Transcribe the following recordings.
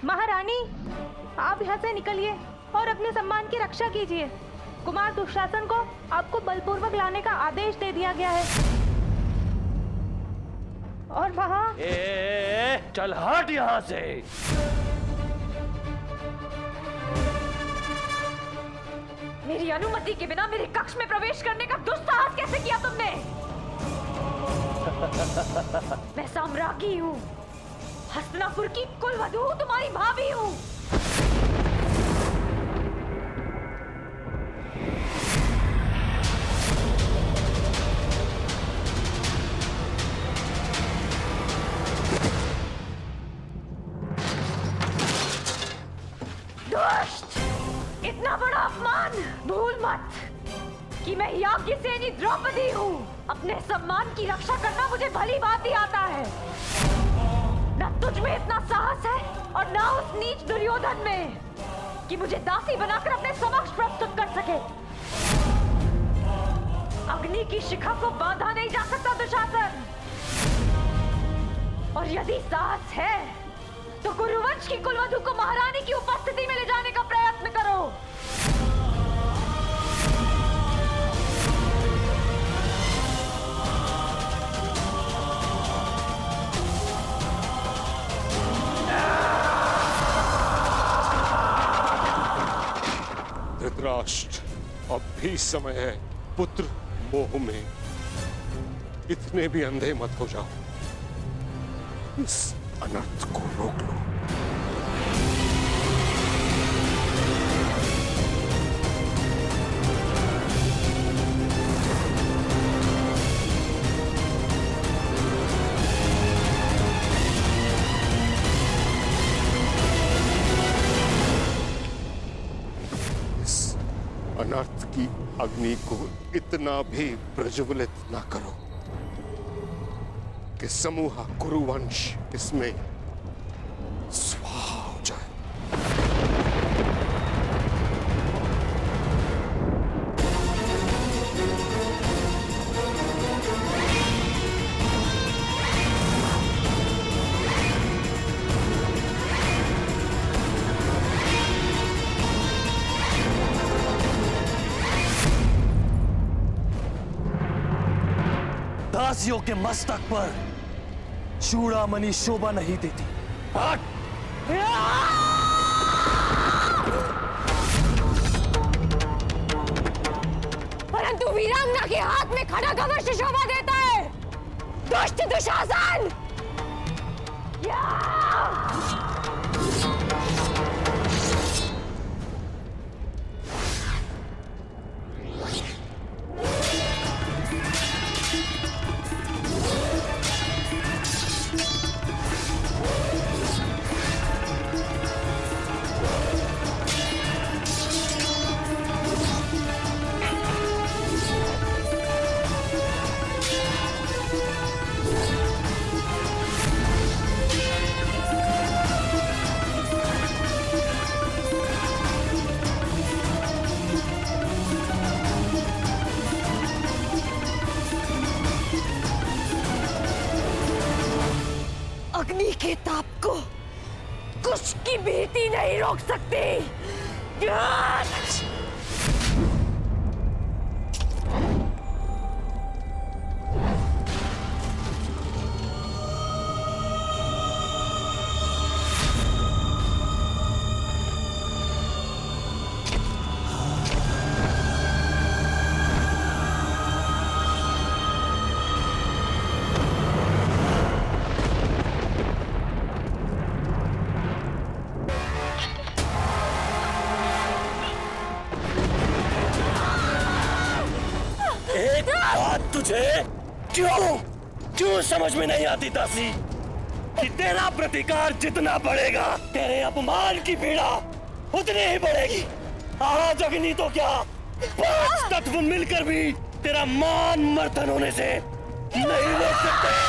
महारानी, आप यहाँ से निकलिए और अपने सम्मान की रक्षा कीजिए। कुमार दुशासन को आपको बलपूर्वक लाने का आदेश दे दिया गया है। और वहाँ चल हट यहाँ से। मेरी अनुमति के बिना मेरे कक्ष में प्रवेश करने का दुस्साहस कैसे किया तुमने? मैं साम्राज्ञी हूँ, हस्तिनापुर की कुलवधू, तुम्हारी भाभी हूँ। दुष्ट! इतना बड़ा अपमान! भूल मत कि मैं याज्ञसेनी द्रौपदी हूँ। अपने सम्मान की रक्षा करना मुझे भली भांति आता है। न तुझ में इतना साहस है और न उस नीच दुर्योधन में कि मुझे दासी बनाकर अपने समक्ष प्रस्तुत कर सके। अग्नि की शिखा को बांधा नहीं जा सकता दुशासन। और यदि साहस है तो गुरुवंश की कुलवधू को महारानी की उपस्थिति में ले जाने का प्रयत्न करो। धृतराष्ट्र, अब भी समय है। पुत्र मोह में इतने भी अंधे मत हो जाओ। इस अनर्थ को रोक लो। इस अनर्थ की अग्नि को इतना भी प्रज्वलित ना करो कि समूह कुरुवंश इसमें स्वाहा हो जाए। दासियों के मस्तक पर चूड़ामणि शोभा नहीं देती। हट! परंतु वीरांगना के हाथ में खड़ग अवश्य शोभा देता है। दुष्ट दुशासन! अग्नि के ताप को कुछ की भीति नहीं रोक सकती। तुझे क्यों समझ में नहीं आती दासी कि तेरा प्रतिकार जितना बढ़ेगा तेरे अपमान की पीड़ा उतनी ही बढ़ेगी। आज अग्नि तो क्या 5 तत्व मिलकर भी तेरा मान मर्दन होने से नहीं रोक सकते।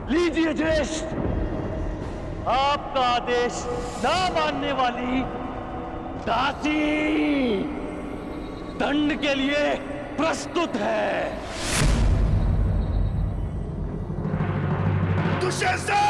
लीजिए ज्येष्ठ, आपका आदेश ना मानने वाली दासी दंड के लिए प्रस्तुत है। दुशासन!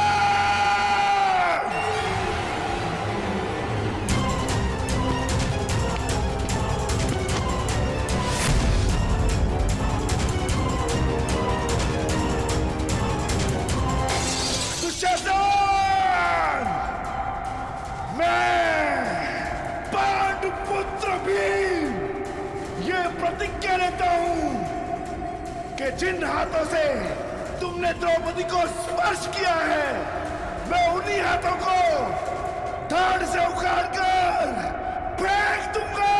प्रतिज्ञा लेता हूं कि जिन हाथों से तुमने द्रौपदी को स्पर्श किया है, मैं उन्हीं हाथों को धड़ से उखाड़कर फेंक दूंगा।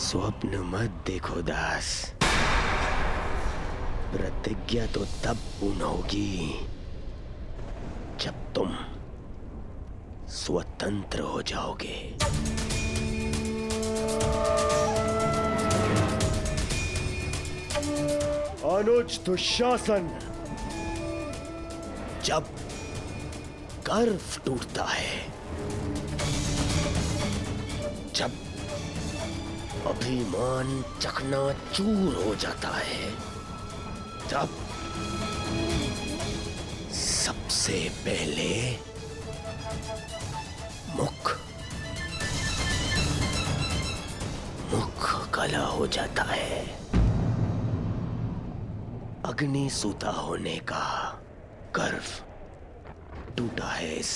स्वप्न मत देखो दास, प्रतिज्ञा तो तब पूर्ण होगी जब तुम स्वतंत्र हो जाओगे। अनुज दुशासन, जब गर्व टूटता है, जब अभिमान चकनाचूर हो जाता है, तब सबसे पहले मुख काला हो जाता है। अग्नि सूता होने का गर्व टूटा है इस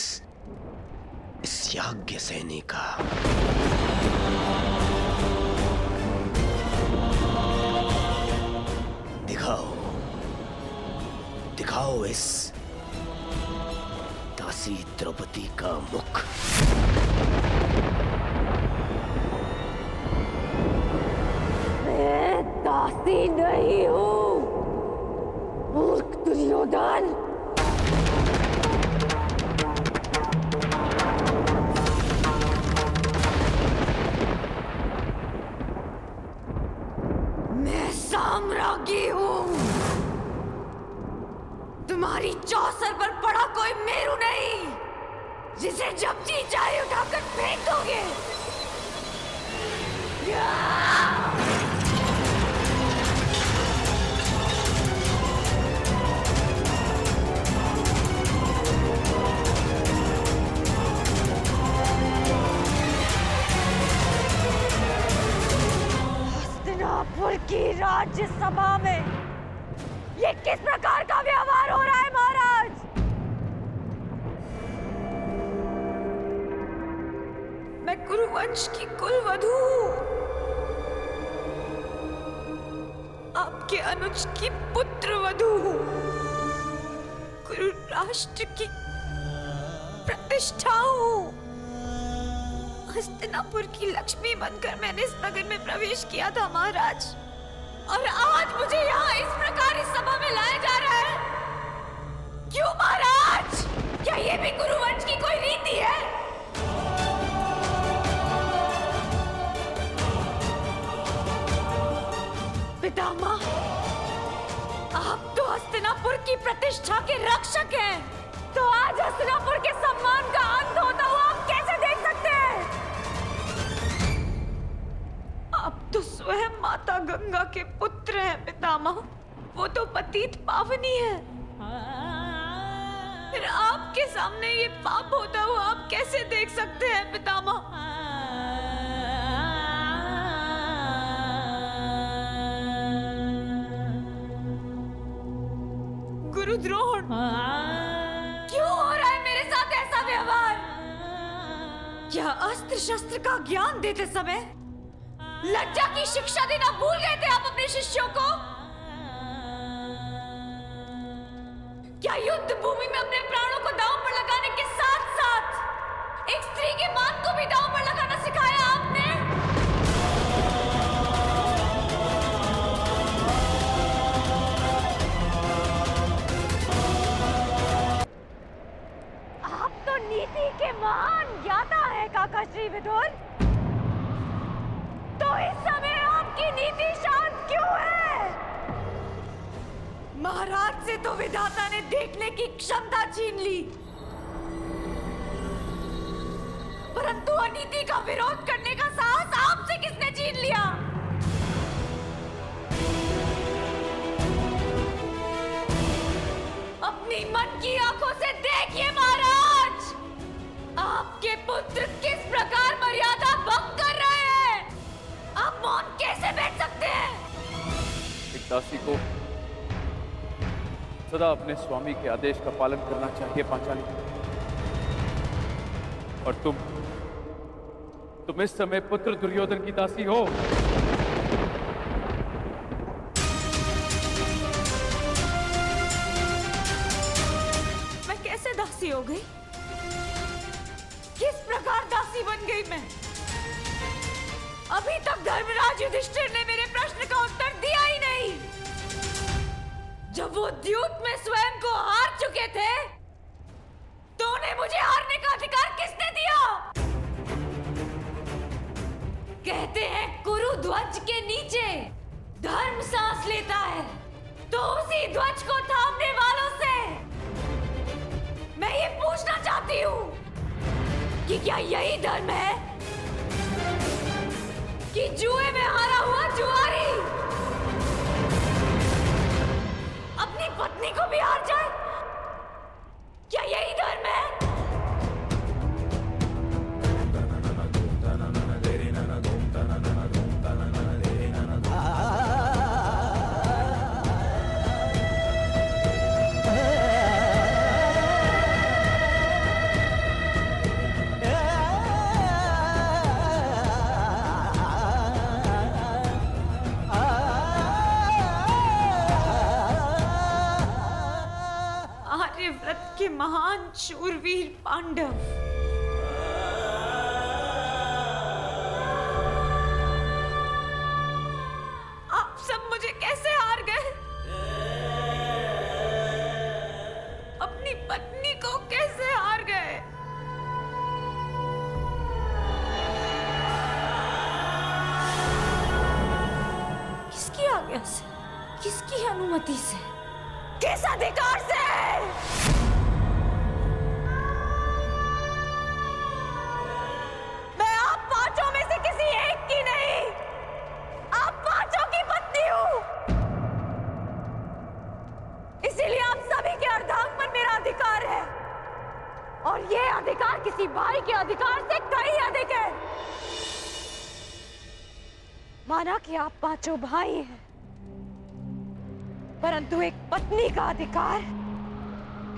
याज्ञ सैनी का। दिखाओ इस दासी द्रौपदी का मुख। मैं दासी नहीं हूँ, मूर्ख दुर्योधन। मैं साम्राज्ञी हूँ। तुम्हारी चौसर पर पड़ा कोई मेरू नहीं, जिसे जब जी चाहे उठाकर फेंक दोगे। हस्तिनापुर की राज्यसभा में ये किस प्रकार का व्यवहार हो रहा है महाराज? मैं कुरुवंश की कुलवधू हूँ, आपके अनुज की पुत्र वधू हूँ, कुरु राष्ट्र की प्रतिष्ठा हूँ। हस्तिनापुर की लक्ष्मी बनकर मैंने इस नगर में प्रवेश किया था महाराज, और आज मुझे यहाँ इस प्रकार इस सभा में लाया जा रहा है। क्यों महाराज? क्या ये भी कुरुवंश की कोई रीति है? पितामह, आप तो हस्तिनापुर की प्रतिष्ठा के रक्षक हैं, तो आज हस्तिनापुर के सम्मान का अंत होता हुआ आप कैसे देख सकते हैं? आप तो स्वयं माता गंगा के पुत्र हैं पितामह, वो तो पतित पावनी है। फिर आपके सामने ये पाप होता हुआ आप कैसे देख सकते हैं पितामह? गुरुद्रोण, क्यों हो रहा है मेरे साथ ऐसा व्यवहार? क्या अस्त्र शस्त्र का ज्ञान देते समय लज्जा की शिक्षा देना भूल गए थे आप अपने शिष्यों को? क्या युद्ध भूमि में अपने प्राणों को दांव पर लगाने के साथ साथ एक स्त्री के मान को भी दांव पर लगाना सिखाया आपने? आप तो नीति के महान ज्ञाता है काका श्री विदुर। तो इस समय आपकी नीति शांत क्यों है? महाराज से तो विधाता ने देखने की क्षमता छीन ली, परंतु अनीति का विरोध करने का साहस आपसे किसने छीन लिया? अपनी मन की आंखों से देखिए महाराज, आपके पुत्र किस प्रकार मर्यादा भंग कर रहे हैं। आप मौन कैसे बैठ सकते हैं? एक दासी को सदा अपने स्वामी के आदेश का पालन करना चाहिए पांचाली, और तुम इस समय पुत्र दुर्योधन की दासी हो। मैं कैसे दासी हो गई? किस प्रकार दासी बन गई मैं? अभी तक धर्मराज युधिष्ठिर ने मेरे प्रश्न का उत्तर दिया ही नहीं। जब वो द्यूत में स्वयं को हार चुके थे, तो उन्हें मुझे हारने का अधिकार किसने दिया? कहते हैं कुरु ध्वज के नीचे धर्म सांस लेता है, तो उसी ध्वज को थामने वालों से मैं ये पूछना चाहती हूँ कि क्या यही धर्म है कि जुए में हारा हुआ जुआरी पत्नी को भी हार जाए? क्या यही धर्म है? आर्यव्रत के महान शूरवीर पांडव, आप सब मुझे कैसे हार गए? अपनी पत्नी को कैसे हार गए? किसकी आज्ञा से? किसकी अनुमति से? किस अधिकार से? मैं आप पांचों में से किसी एक की नहीं, आप पांचों की पत्नी हूं। इसीलिए आप सभी के अर्धांग पर मेरा अधिकार है, और ये अधिकार किसी भाई के अधिकार से कहीं अधिक है। माना कि आप पांचों भाई हैं, परंतु एक पत्नी का अधिकार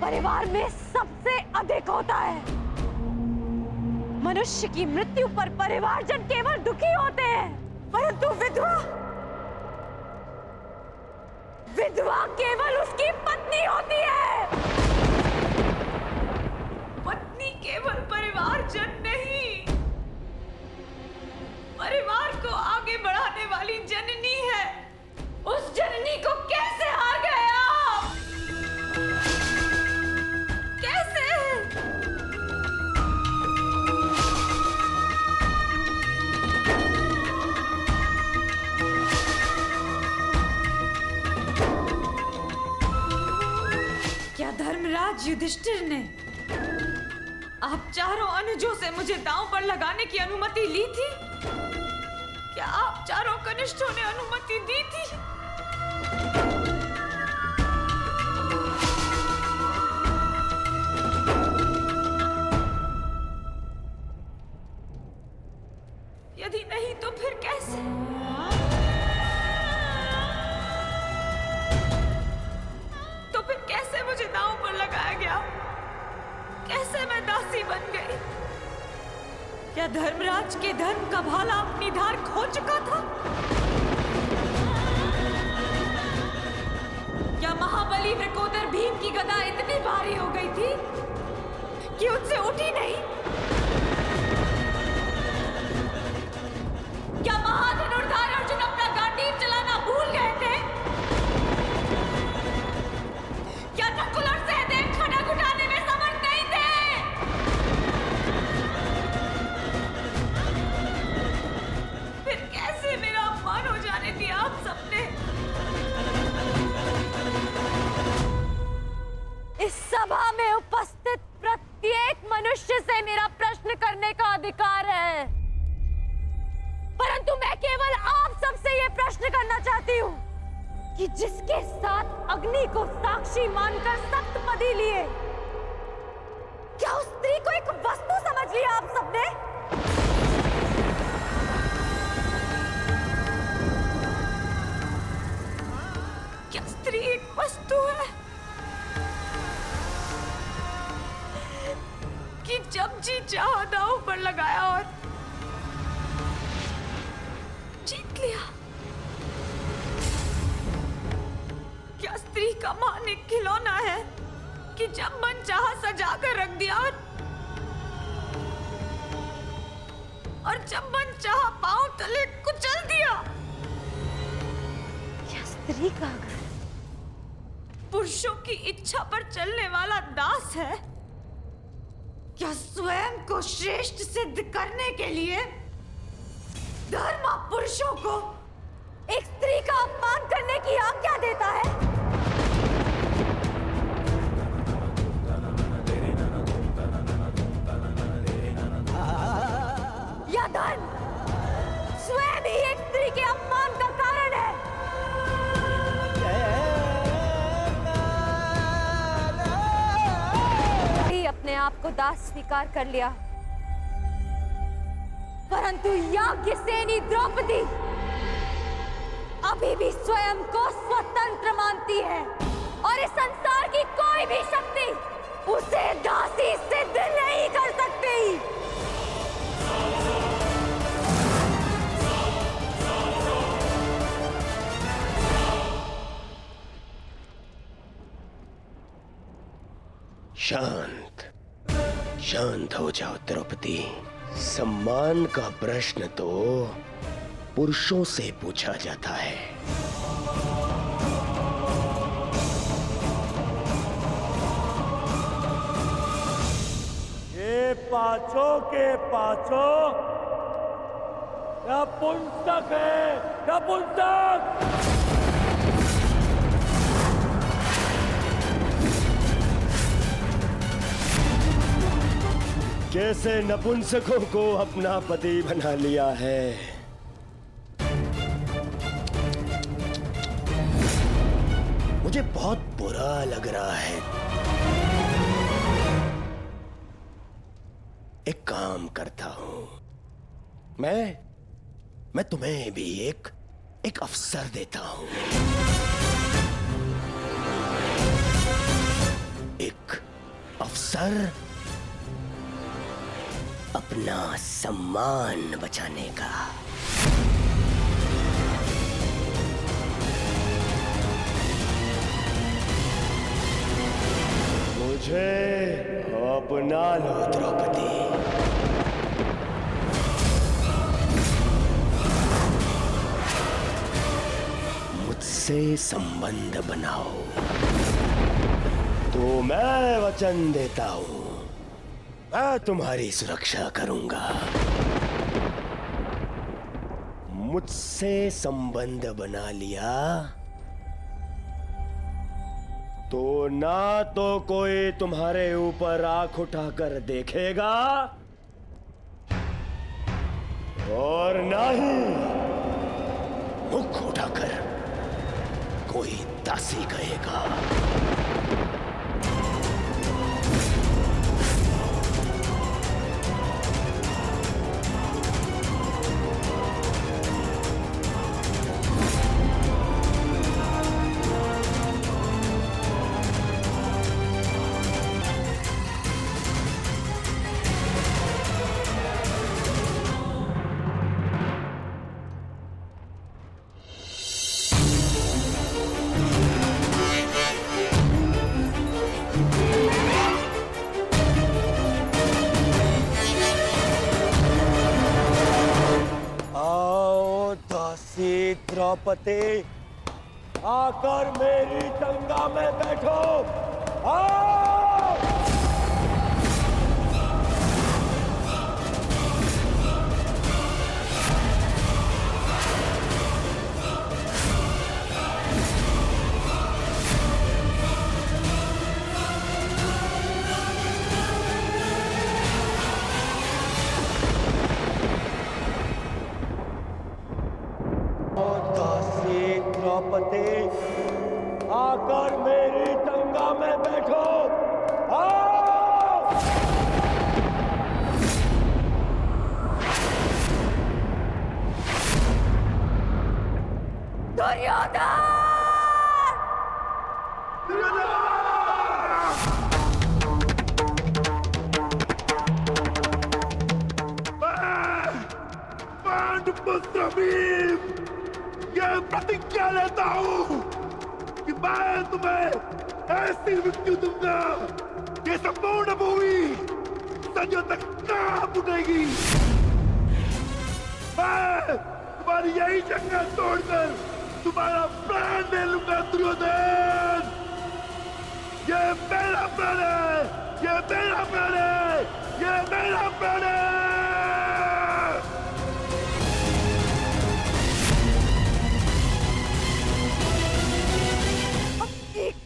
परिवार में सबसे अधिक होता है। मनुष्य की मृत्यु पर परिवारजन केवल दुखी होते हैं, परंतु विधवा केवल उसकी पत्नी होती है। पत्नी केवल परिवारजन नहीं, परिवार को आगे बढ़ाने वाली जननी है। उस जननी को कैसे हार गए आप? कैसे? क्या धर्मराज युधिष्ठिर ने आप चारों अनुजों से मुझे दांव पर लगाने की अनुमति ली थी? क्या आप चारों कनिष्ठों ने अनुमति दी थी? यदि नहीं तो फिर कैसे? तो फिर कैसे मुझे दांव पर लगाया गया? कैसे मैं दासी बन गई? क्या धर्मराज के धर्म का भाला अपनी धार खो चुका था? क्या महाबली वृकोदर भीम की गदा इतनी भारी हो गई थी कि उनसे उठी नहीं? क्या महाधनुर्धार अर्जुन अपना गांडीव चलाना भूल गए थे? क्या नकुल और सहदेव खड़ग उठाने में समर्थ नहीं थे? फिर कैसे मेरा अपमान हो जाने दिया आप सबने? इस सभा में उपस्थित प्रत्येक मनुष्य से मेरा प्रश्न करने का अधिकार है, परंतु मैं केवल आप सबसे यह प्रश्न करना चाहती हूँ कि जिसके साथ अग्नि को साक्षी मानकर सप्तपदी लिए, क्या उस स्त्री को एक वस्तु समझ लिया आप सबने? क्या स्त्री एक वस्तु है कि जब जी चाहा दांव पर लगाया और जीत लिया? क्या स्त्री का मान एक खिलौना है कि जब मन चाहा सजा कर रख दिया और जब मन चाहा पांव तले कुचल दिया? क्या स्त्री का घर पुरुषों की इच्छा पर चलने वाला दास है? क्या स्वयं को श्रेष्ठ सिद्ध करने के लिए धर्म पुरुषों को एक स्त्री का अपमान करने की आज्ञा देता है? या धन स्वयं ही एक स्त्री के अपमान का कारण है? दास स्वीकार कर लिया, परंतु याज्ञसेनी द्रौपदी अभी भी स्वयं को स्वतंत्र मानती है और इस संसार की कोई भी शक्ति उसे दासी सिद्ध नहीं कर सकती। शांत शांत हो जाओ द्रौपदी। सम्मान का प्रश्न तो पुरुषों से पूछा जाता है। ये पांचों के पांचों नपुंसक है, नपुंसक। कैसे नपुंसकों को अपना पति बना लिया है। मुझे बहुत बुरा लग रहा है। एक काम करता हूं, मैं तुम्हें भी एक अवसर देता हूं। एक अवसर अपना सम्मान बचाने का। मुझे अपना लो द्रौपदी। मुझसे संबंध बनाओ तो मैं वचन देता हूं, मैं तुम्हारी सुरक्षा करूंगा। मुझसे संबंध बना लिया तो ना तो कोई तुम्हारे ऊपर आंख उठाकर देखेगा और ना ही मुख उठाकर कोई दासी कहेगा। द्रौपदी आकर मेरी गंगा में बैठो। आओ! द्रौपदी आकर मेरी गंगा में बैठो। आओ! दुर्योधन! पांडुपुत्र भीम, ये प्रतिज्ञा लेता हूं कि मैं तुम्हें ऐसी मृत्यु दूंगा कि संपूर्ण भूमि सदियों तक कांप उठेगी। मैं तुम्हारी यही जंगल तोड़कर तुम्हारा प्राण ले लूंगा दुर्योधन। ये मेरा प्राण है, ये मेरा प्राण है, ये मेरा प्राण है।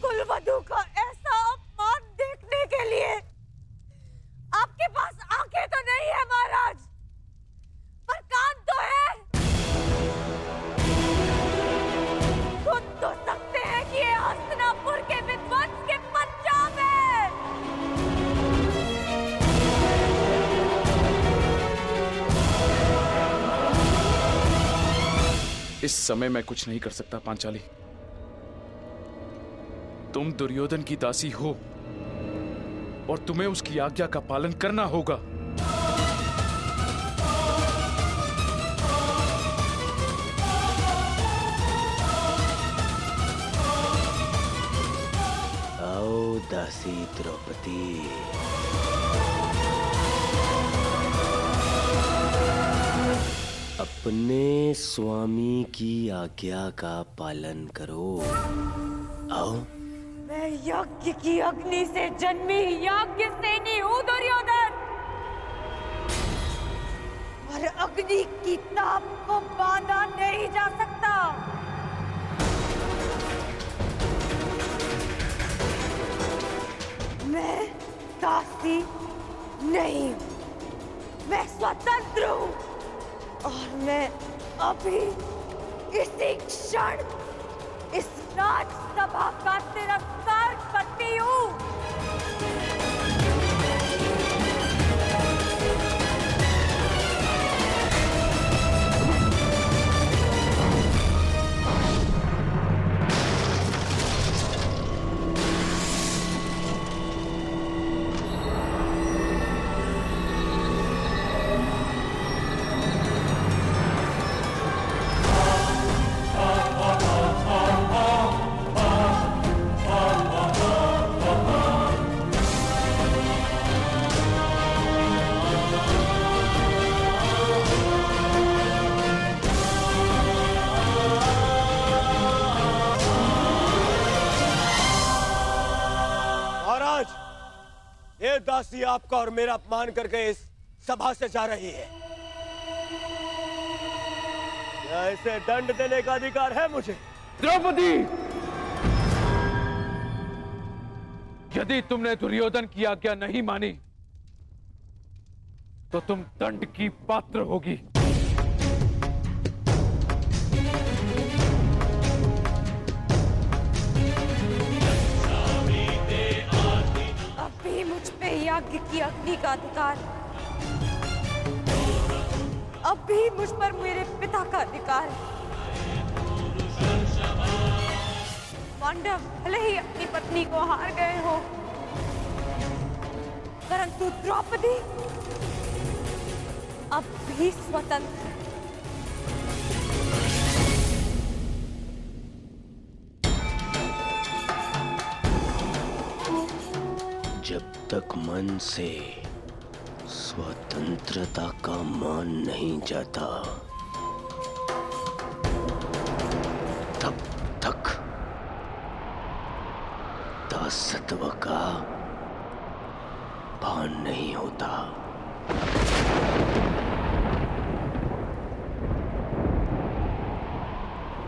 कुलवधू का ऐसा अपमान देखने के लिए आपके पास आंखें तो नहीं है महाराज, पर कान तो है। सुन तो सकते हैं कि ये हस्तिनापुर के विध्वंस के पंजाब है। इस समय मैं कुछ नहीं कर सकता पांचाली। तुम दुर्योधन की दासी हो और तुम्हें उसकी आज्ञा का पालन करना होगा। आओ दासी द्रौपदी, अपने स्वामी की आज्ञा का पालन करो। आओ। मैं यज्ञ की अग्नि से जन्मी यज्ञ सेनी हूँ दुर्योधन, और अग्नि की ताप को बांधा नहीं जा सकता। मैं दासी नहीं हूँ, मैं स्वतंत्र हूँ, और मैं अभी इसी क्षण इस राजसभा का तिरस्कार करती हूँ। ये दासी आपका और मेरा अपमान करके इस सभा से जा रही है। क्या इसे दंड देने का अधिकार है मुझे? द्रौपदी, यदि तुमने दुर्योधन की आज्ञा नहीं मानी तो तुम दंड की पात्र होगी। अभी मुझ पे यज्ञ की अग्नि का अधिकार, अभी मुझ पर मेरे पिता का अधिकार है। पांडव भले ही अपनी पत्नी को हार गए हो, परंतु द्रौपदी अब भी स्वतंत्र है। जब तक मन से स्वतंत्रता का मान नहीं जाता, तब तक दासत्व का भान नहीं होता।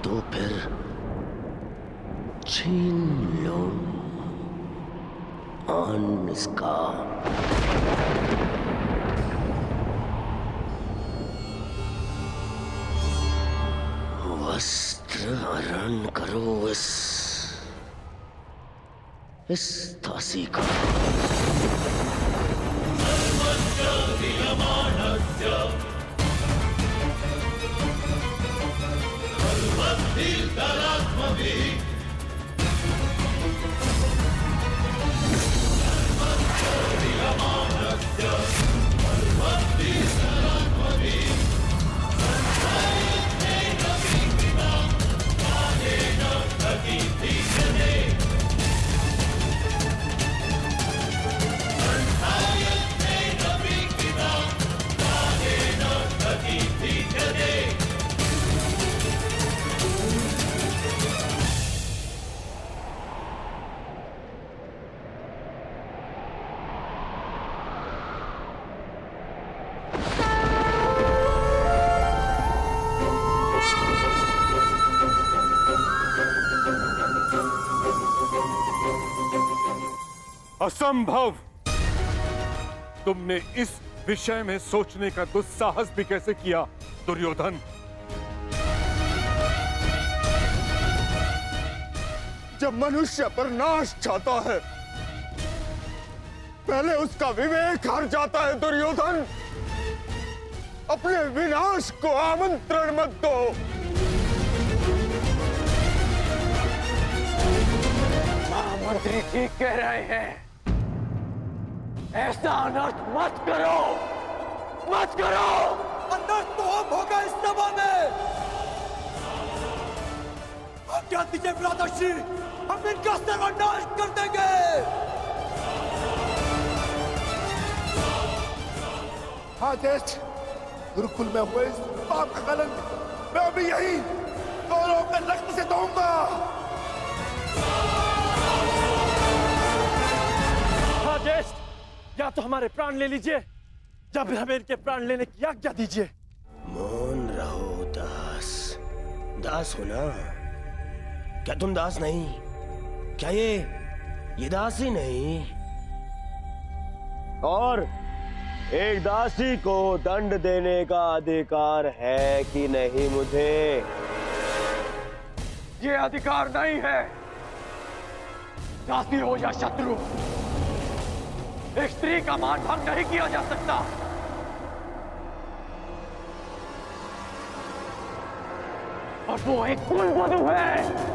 तो फिर छीन लो आन इसका। वस्त्र हरण करो इस दासी का। असंभव! तुमने इस विषय में सोचने का दुस्साहस भी कैसे किया दुर्योधन? जब मनुष्य पर नाश चाहता है, पहले उसका विवेक हार जाता है दुर्योधन। अपने विनाश को आमंत्रण मत दो। मंत्री ठीक कह रहे हैं। ऐसा अनर्थ मत करो, मत करो। अनर्थ तो अब होगा इस सभा में। आज्ञा दीजिए भ्राताश्री, हम इनका सर्वनाश कर देंगे। हाँ ज्येष्ठ, गुरुकुल में हुए इस पाप का कलंक मैं अभी यही कौरवों के रक्त से धोऊंगा। हाँ ज्येष्ठ, या तो हमारे प्राण ले लीजिए या फिर हमें इनके प्राण लेने की आज्ञा दीजिए। मौन रहो दास। दास हो ना? क्या तुम दास नहीं? क्या ये दास ही नहीं? और एक दासी को दंड देने का अधिकार है कि नहीं मुझे? ये अधिकार नहीं है। दासी हो या शत्रु, एक स्त्री का मान भंग नहीं किया जा सकता। और वो एक कुलवधू है।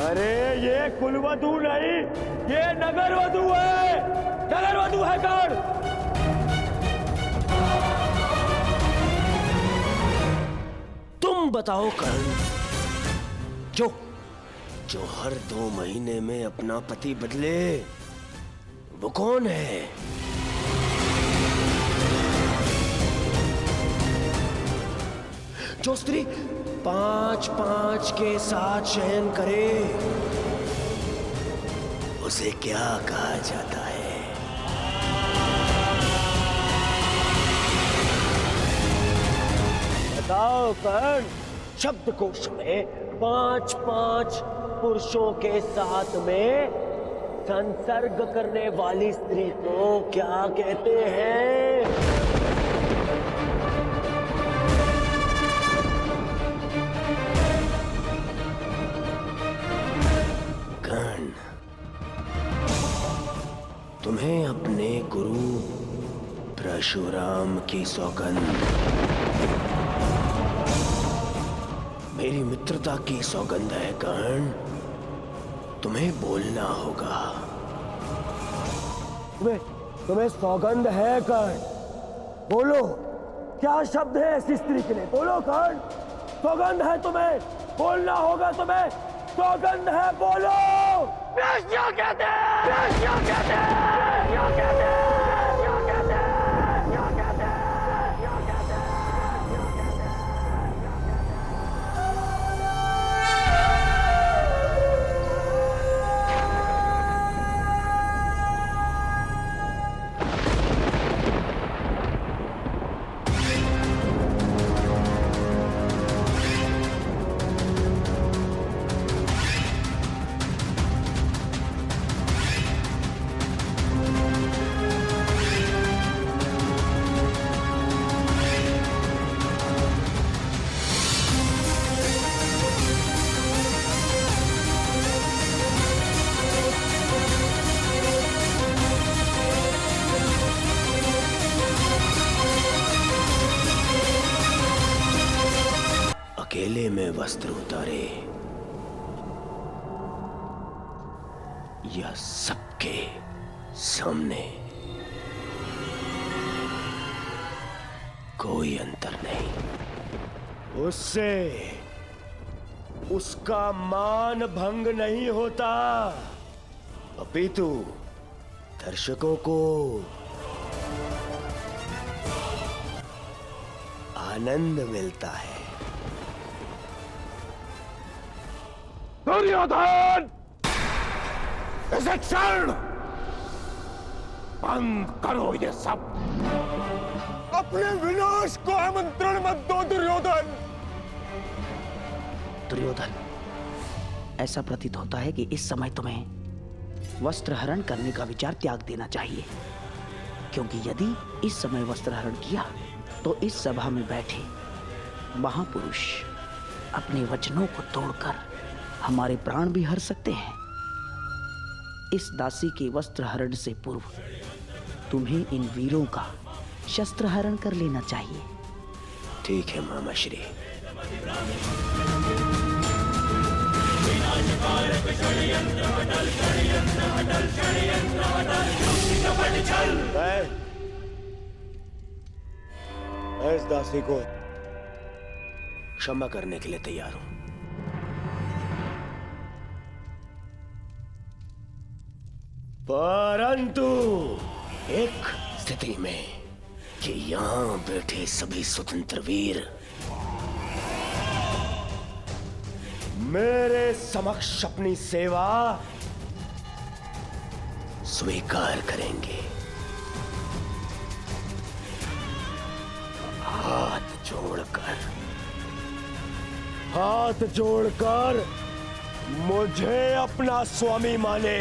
अरे ये कुलवधू नहीं, ये नगरवधू है। नगरवधू है कौन? तुम बताओ कर्ण, जो हर 2 महीने में अपना पति बदले, वो कौन है? जो स्त्री 5-5 के साथ शयन करे, उसे क्या कहा जाता है? बताओ कर्ण। शब्दकोश में 5-5 पुरुषों के साथ में संसर्ग करने वाली स्त्री को क्या कहते हैं? कर्ण, तुम्हें अपने गुरु परशुराम की सौगंध, मेरी मित्रता की सौगंध है कर्ण। तुम्हें बोलना होगा। तुम्हें सौगंध है कर्ण? बोलो, क्या शब्द है ऐसी स्त्री के लिए? बोलो कर्ण, सौगंध है तुम्हें, बोलना होगा तुम्हें। सौगंध है, बोलो। क्या कहते हैं? क्या कहते हैं? क्या कहते हैं? अकेले में वस्त्र उतारे या सबके सामने, कोई अंतर नहीं। उससे उसका मान भंग नहीं होता, अपितु दर्शकों को आनंद मिलता है। दुर्योधन, इसे क्षण बंद करो ये सब। अपने विनाश को आमंत्रण मत दो दुर्योधन। दुर्योधन, ऐसा प्रतीत होता है कि इस समय तुम्हें वस्त्र हरण करने का विचार त्याग देना चाहिए, क्योंकि यदि इस समय वस्त्र हरण किया तो इस सभा में बैठे महापुरुष अपने वचनों को तोड़कर हमारे प्राण भी हर सकते हैं। इस दासी के वस्त्र हरण से पूर्व तुम्हें इन वीरों का शस्त्र हरण कर लेना चाहिए। ठीक है मामा श्री। मैं इस दासी को क्षमा करने के लिए तैयार हूं, परंतु एक स्थिति में कि यहां बैठे सभी स्वतंत्र वीर मेरे समक्ष अपनी सेवा स्वीकार करेंगे। हाथ जोड़कर मुझे अपना स्वामी माने,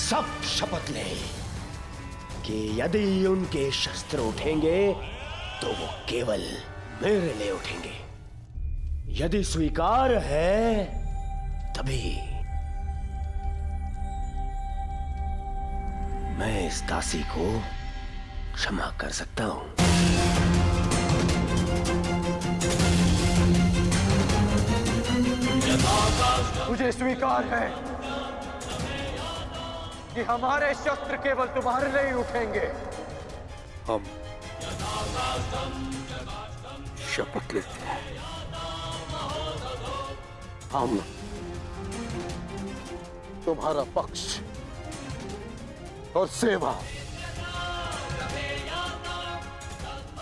सब शपथ लें कि यदि उनके शस्त्र उठेंगे तो वो केवल मेरे लिए उठेंगे। यदि स्वीकार है तभी मैं इस दासी को क्षमा कर सकता हूं। मुझे स्वीकार है कि हमारे शस्त्र केवल तुम्हारे लिए ही उठेंगे। हम शपथ लेते हैं, हम तुम्हारा पक्ष और सेवा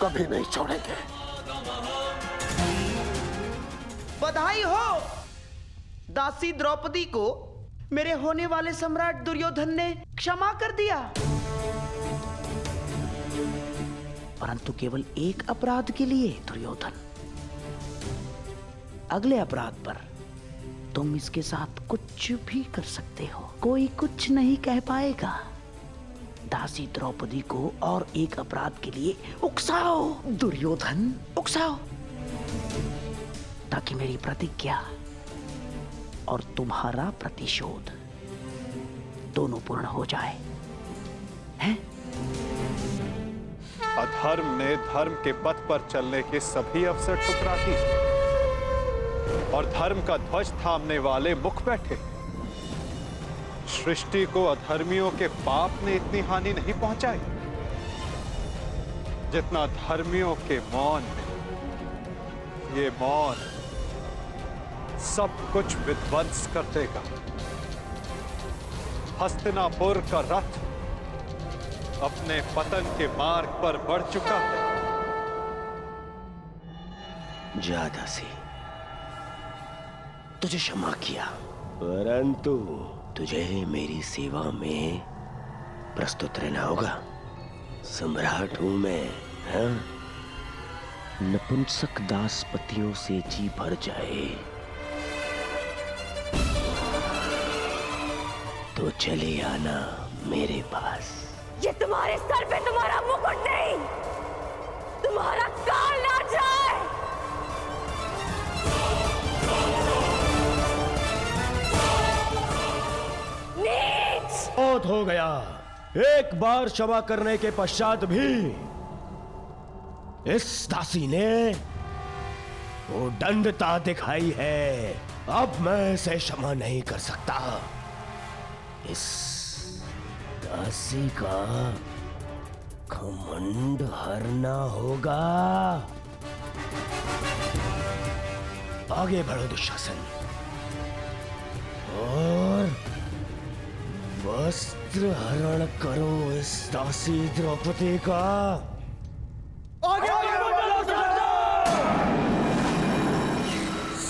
कभी नहीं छोड़ेंगे। बधाई हो! दासी द्रौपदी को मेरे होने वाले सम्राट दुर्योधन ने क्षमा कर दिया, परंतु केवल एक अपराध के लिए। दुर्योधन, अगले अपराध पर तुम इसके साथ कुछ भी कर सकते हो, कोई कुछ नहीं कह पाएगा। दासी द्रौपदी को और एक अपराध के लिए उकसाओ दुर्योधन, उकसाओ, ताकि मेरी प्रतिज्ञा और तुम्हारा प्रतिशोध दोनों पूर्ण हो जाए। हैं? अधर्म ने धर्म के पथ पर चलने के सभी अवसर ठुकरा दिए और धर्म का ध्वज थामने वाले मुख बैठे। सृष्टि को अधर्मियों के पाप ने इतनी हानि नहीं पहुंचाई जितना धर्मियों के मौन ने। ये मौन सब कुछ विध्वंस कर देगा। हस्तिनापुर का रथ अपने पतन के मार्ग पर बढ़ चुका है। जा दासी, तुझे क्षमा किया, परंतु तुझे मेरी सेवा में प्रस्तुत रहना होगा। सम्राट हूं मैं, हाँ? नपुंसक दासपतियों से जी भर जाए तो चले आना मेरे पास। ये तुम्हारे सर पे तुम्हारा मुकुट नहीं, तुम्हारा काल ना जाए। नीच! बहुत हो गया। एक बार क्षमा करने के पश्चात भी इस दासी ने वो दंडता दिखाई है। अब मैं इसे क्षमा नहीं कर सकता। इस दासी का घमंड हरना होगा। आगे बढ़ो दुशासन और वस्त्र हरण करो इस दासी द्रौपदी का।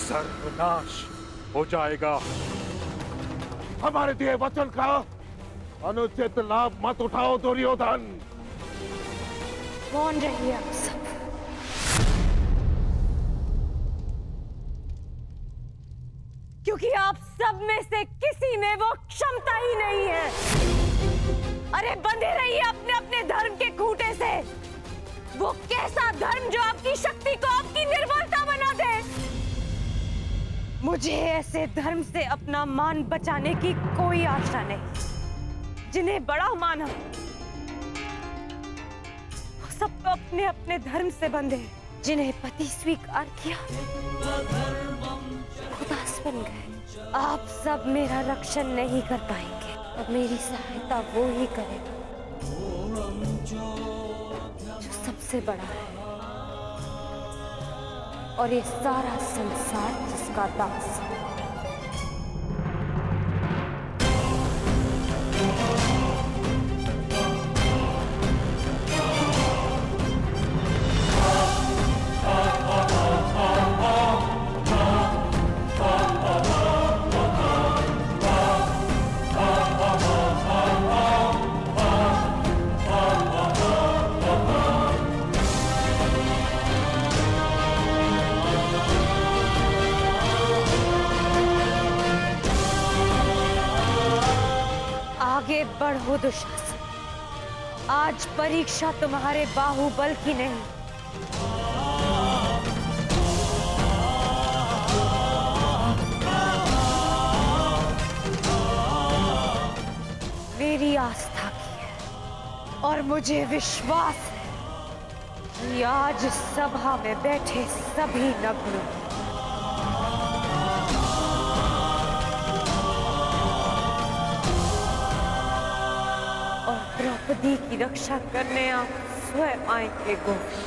सर्वनाश हो जाएगा। हमारे दिए वचन का अनुचित लाभ मत उठाओ दुर्योधन। कौन रहिए आप सब? क्योंकि आप सब में से किसी में वो क्षमता ही नहीं है। अरे बंधे रहिए अपने अपने धर्म के खूंटे से। वो कैसा धर्म जो आपकी शक्ति को आपकी निर्बलता बना दे। मुझे ऐसे धर्म से अपना मान बचाने की कोई आशा नहीं। जिन्हें बड़ा माना अपने अपने धर्म से बंधे, जिन्हें पति स्वीकार किया खुदास बन गए। आप सब मेरा रक्षण नहीं कर पाएंगे, अब मेरी सहायता वो ही करेगा जो सबसे बड़ा है और ये सारा संसार जिसका दास है। आगे बढ़ो दुशासन, आज परीक्षा तुम्हारे बाहुबल की नहीं, मेरी आस्था की है। और मुझे विश्वास है कि आज सभा में बैठे सभी नग्न और द्रौपदी की रक्षा करने आप स्वयं आएंगे गोविंद।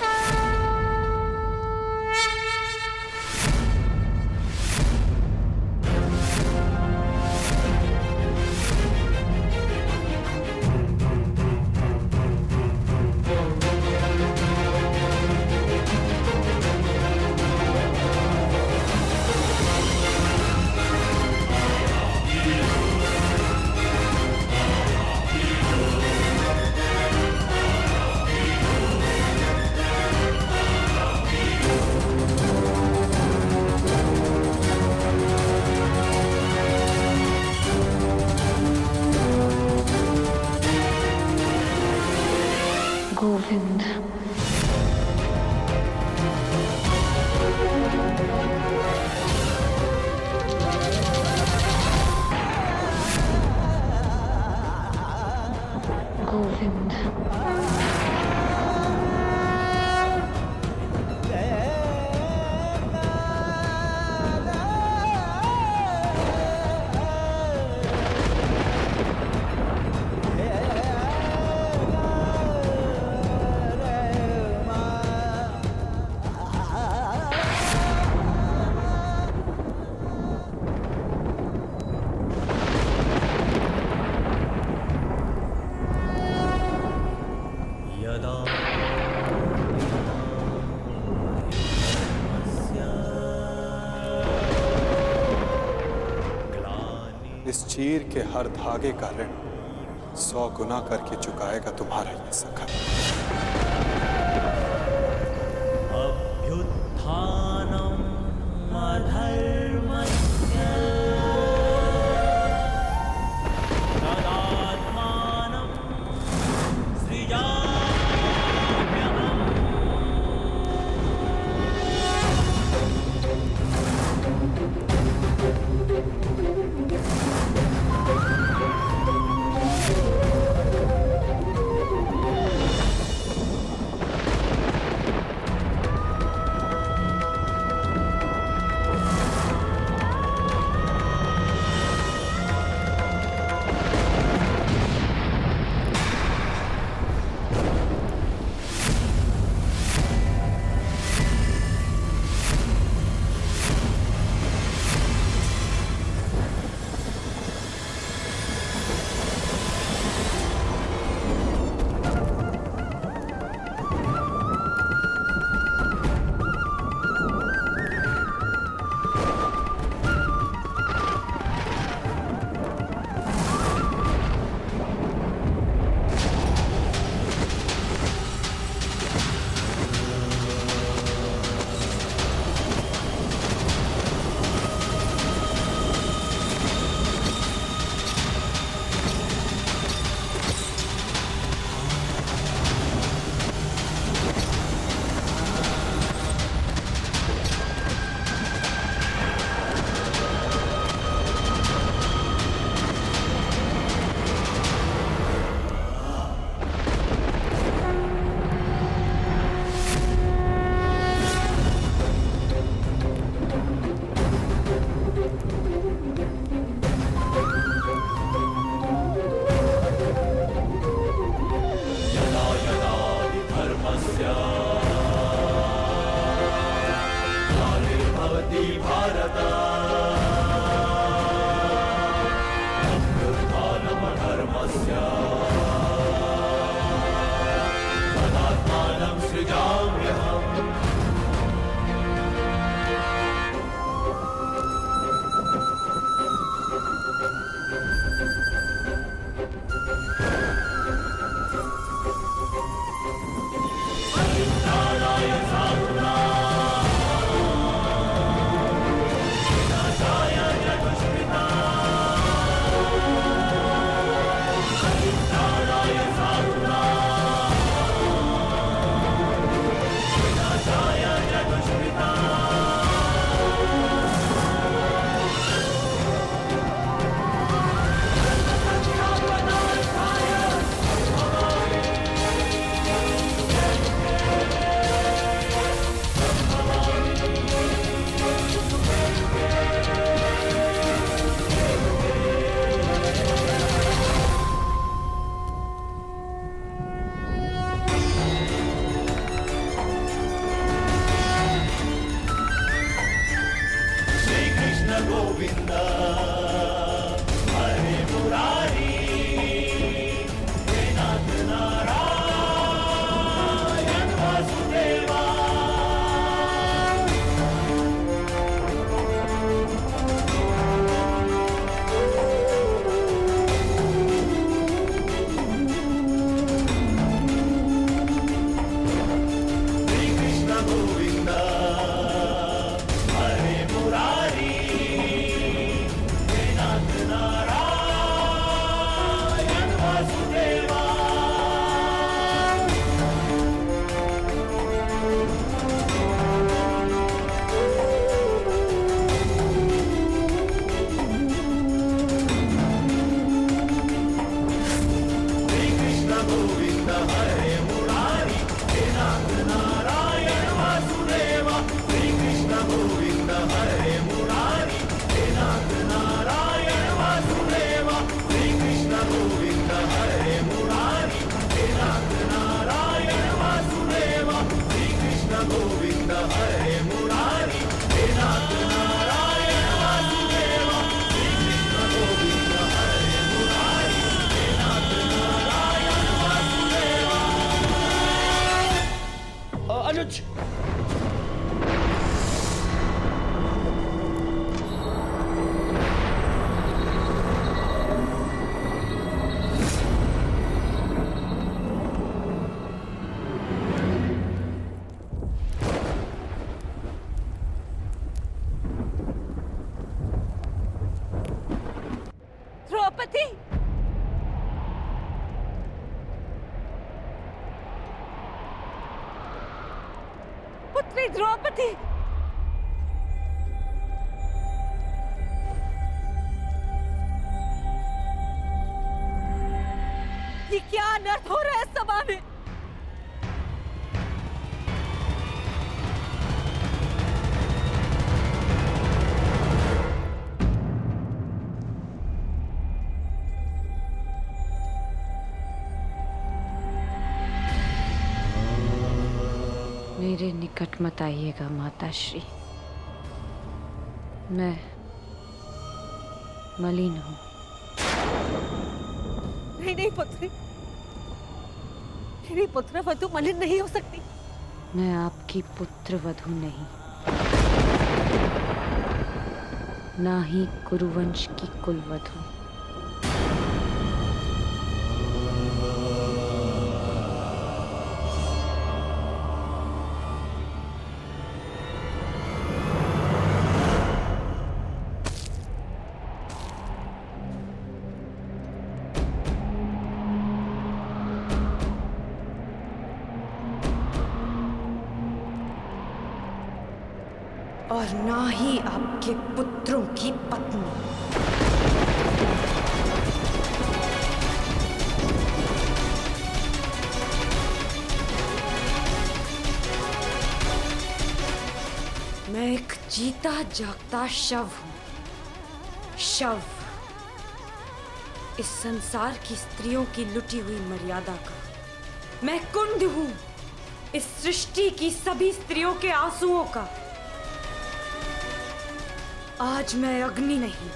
गोविंद, गोविंद, इस चीर के हर धागे का ऋण 100 गुना करके चुकाएगा तुम्हारा ये सखा। अभ्युत्थानम् अधर्मस्य तदात्मानं सृजाम्यहम्। गोविंद हरे मुरारी हे नाथ नारायण वासुदेव श्री कृष्ण गोविंद हरे मुरारी हे नाथ नारायण वासुदेव। अनुज द्रौपदी, पुत्री द्रौपदी, ये क्या अनर्थ हो रहा है सभा में? मेरे निकट मत आइएगा माता श्री। मैं मलिन हूँ। नहीं नहीं पुत्री, मेरी पुत्र वधु मलिन नहीं हो सकती। मैं आपकी पुत्र वधु नहीं, ना ही कुरुवंश की कुलवधु। और ना ही आपके पुत्रों की पत्नी। मैं एक जीता जागता शव हूं, शव। इस संसार की स्त्रियों की लुटी हुई मर्यादा का मैं कुंड हूं, इस सृष्टि की सभी स्त्रियों के आंसुओं का। आज मैं अग्नि नहीं,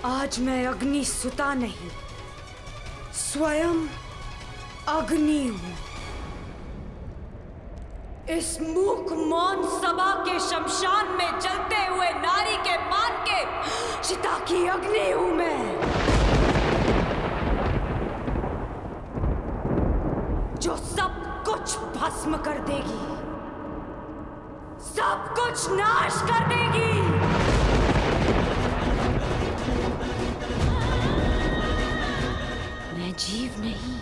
आज मैं अग्नि सुता नहीं, स्वयं अग्नि हूं। इस मूक मौन सभा के शमशान में जलते हुए नारी के मान के चिता की अग्नि हूं मैं, जो सब कुछ भस्म कर देगी, सब कुछ नाश कर देगी। मैं जीव नहीं,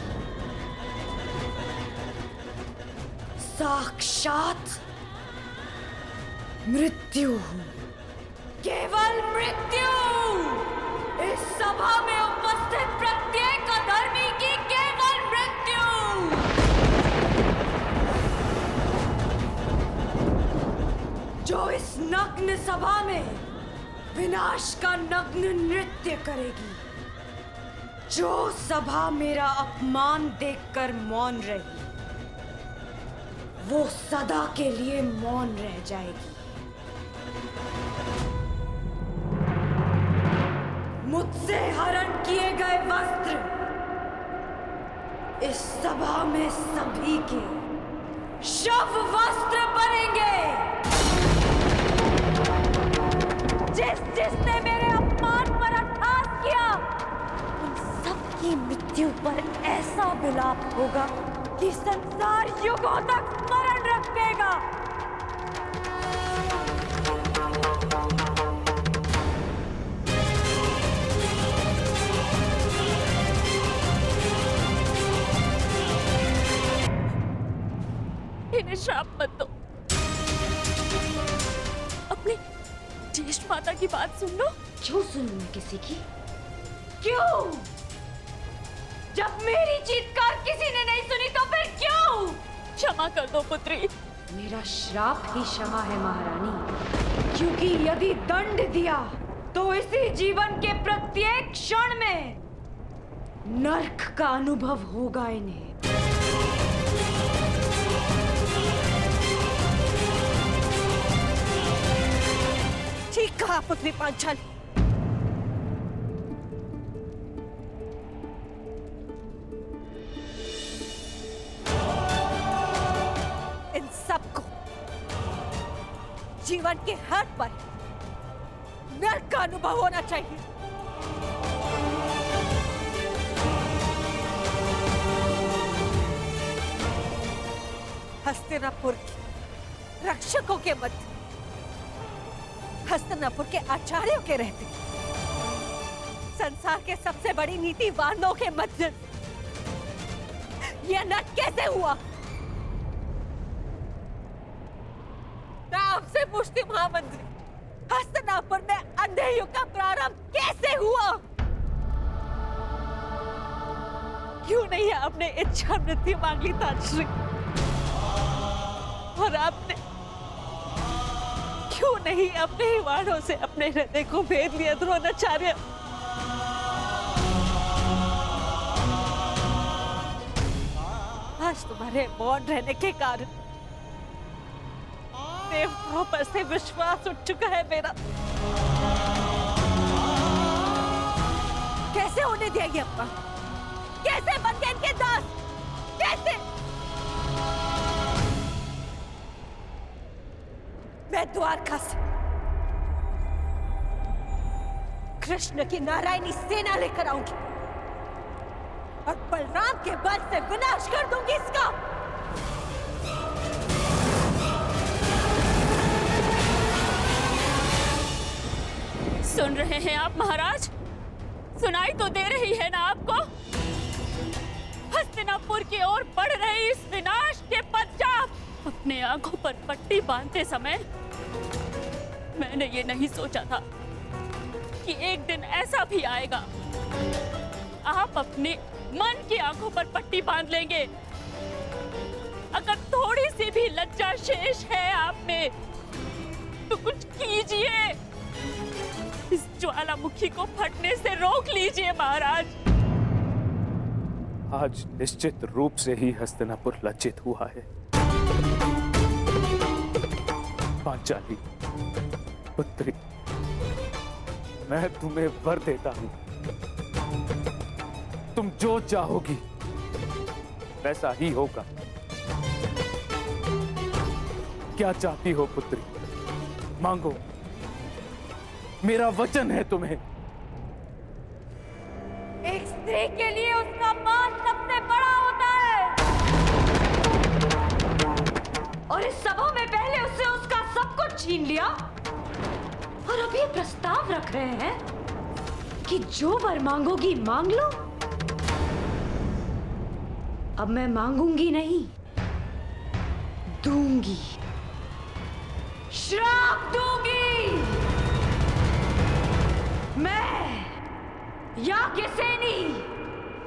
साक्षात मृत्यु हूं, केवल मृत्यु। इस सभा में उपस्थित प्रत्येक अधर्मी की केवल मृत्यु। जो इस नग्न सभा में विनाश का नग्न नृत्य करेगी, जो सभा मेरा अपमान देखकर मौन रही, वो सदा के लिए मौन रह जाएगी। मुझसे हरण किए गए वस्त्र इस सभा में सभी के शव वस्त्र बनेंगे। जिसने मेरे अपमान पर अट्टहास किया, उन सबकी मृत्यु पर ऐसा विलाप होगा कि संसार युगों तक स्मरण रखेगा। इन्हें श्राप मत दो। अपनी ज्येष्ठ माता की बात सुन लो। क्यों सुनूं मैं किसी की? क्यों? जब मेरी चीत्कार किसी ने नहीं सुनी तो फिर क्यों? क्षमा कर दो पुत्री। मेरा श्राप ही क्षमा है महारानी, क्योंकि यदि दंड दिया तो इसी जीवन के प्रत्येक क्षण में नर्क का अनुभव होगा इन्हें। महापुत्री पांचाली, इन सबको जीवन के हर पल नर्क का अनुभव होना चाहिए। हस्तिनापुर के रक्षकों के मध्य, हस्तिनापुर के आचार्यों के रहते, संसार के सबसे बड़ी नीतिवानों के मध्य यह नर्क कैसे हुआ? मैं आपसे पूछती महामंत्री, हस्तिनापुर में अंधे युग का प्रारंभ कैसे हुआ? क्यों नहीं आपने इच्छा मृत्यु मांग ली ताजश्री? और आपने क्यों नहीं अपने ही वाणों से अपने हृदय को भेद लिया द्रोणाचार्य? आज तुम्हारे मौन रहने के कारण देवताओं पर से विश्वास उठ चुका है मेरा। कैसे होने दिया ये अपना? कैसे बन गए इनके दास? कैसे? मैं द्वारका से कृष्ण की नारायणी सेना लेकर आऊंगी और बलराम के बल से विनाश कर दूंगी इसका। सुन रहे हैं आप महाराज? सुनाई तो दे रही है ना आपको? हस्तिनापुर की ओर बढ़ रहे इस विनाश के पश्चात अपने आंखों पर पट्टी बांधते समय मैंने ये नहीं सोचा था कि एक दिन ऐसा भी आएगा आप अपने मन की आंखों पर पट्टी बांध लेंगे। अगर थोड़ी सी भी लज्जा शेष है आप में तो कुछ कीजिए, इस ज्वालामुखी को फटने से रोक लीजिए महाराज। आज निश्चित रूप से ही हस्तिनापुर लज्जित हुआ है। पांचाली पुत्री, मैं तुम्हें वर देता हूं, तुम जो चाहोगी वैसा ही होगा। क्या चाहती हो पुत्री? मांगो, मेरा वचन है तुम्हें। एक स्त्री के लिए उसका मान सबसे बड़ा होता है और इस सभा में पहले उससे उसका सब कुछ छीन लिया और अब ये प्रस्ताव रख रहे हैं कि जो वर मांगोगी मांग लो। अब मैं मांगूंगी नहीं, दूंगी, श्राप दूंगी। मैं याज्ञसेनी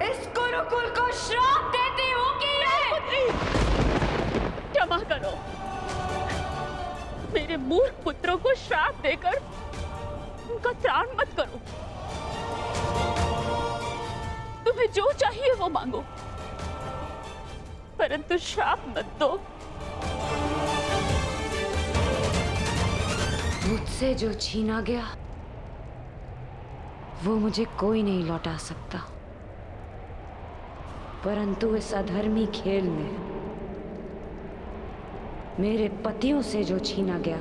इस गुरुकुल को श्राप देती हूँ कि क्षमा करो, मेरे मूर्ख पुत्रों को श्राप देकर उनका त्राण मत करो। तुम्हें जो चाहिए वो मांगो, परंतु श्राप मत दो। मुझसे जो छीना गया वो मुझे कोई नहीं लौटा सकता, परंतु इस अधर्मी खेल में मेरे पतियों से जो छीना गया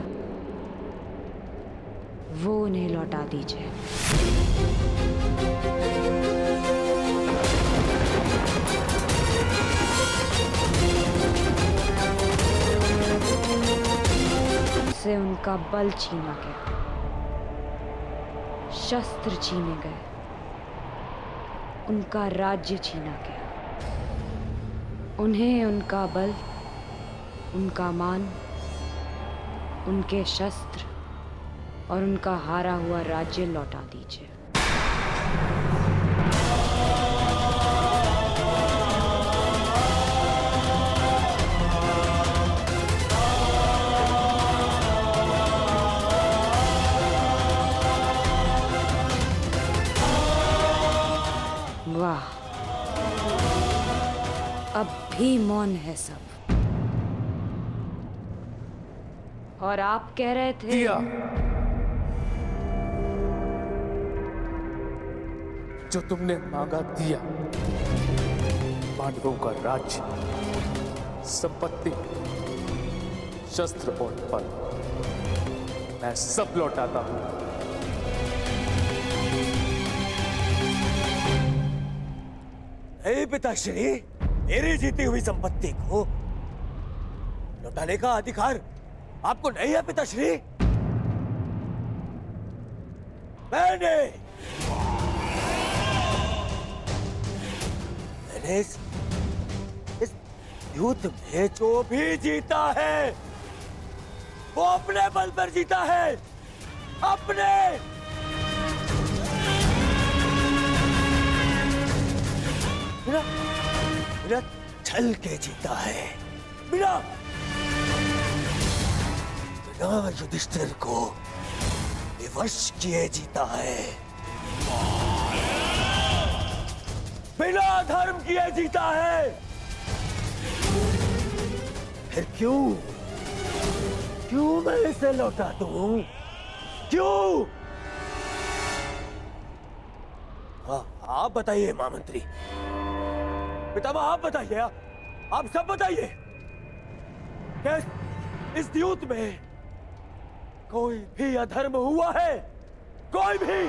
वो उन्हें लौटा दीजिए। से उनका बल छीना गया, शस्त्र छीने गए, उनका राज्य छीना गया। उन्हें उनका बल, उनका मान, उनके शस्त्र और उनका हारा हुआ राज्य लौटा दीजिए। वाह, अब भी मौन है सब। और आप कह रहे थे दिया, जो तुमने मांगा दिया। पांडवों का राज्य, संपत्ति, शस्त्र और बल मैं सब लौटाता हूं। नहीं पिताश्री, मेरी जीती हुई संपत्ति को लौटाने का अधिकार आपको नहीं है पिताश्री। मैंने इस युद्ध में जो भी जीता है वो अपने बल पर जीता है, अपने। बिना छल के जीता है, बिना युधिष्ठिर को विवश किए जीता है, बिना धर्म किए जीता है। फिर क्यों मैं इसे लौटा दूं? क्यों? आप बताइए महामंत्री, पितामह आप बताइए, आप सब बताइए। क्या इस युद्ध में कोई भी अधर्म हुआ है? कोई भी?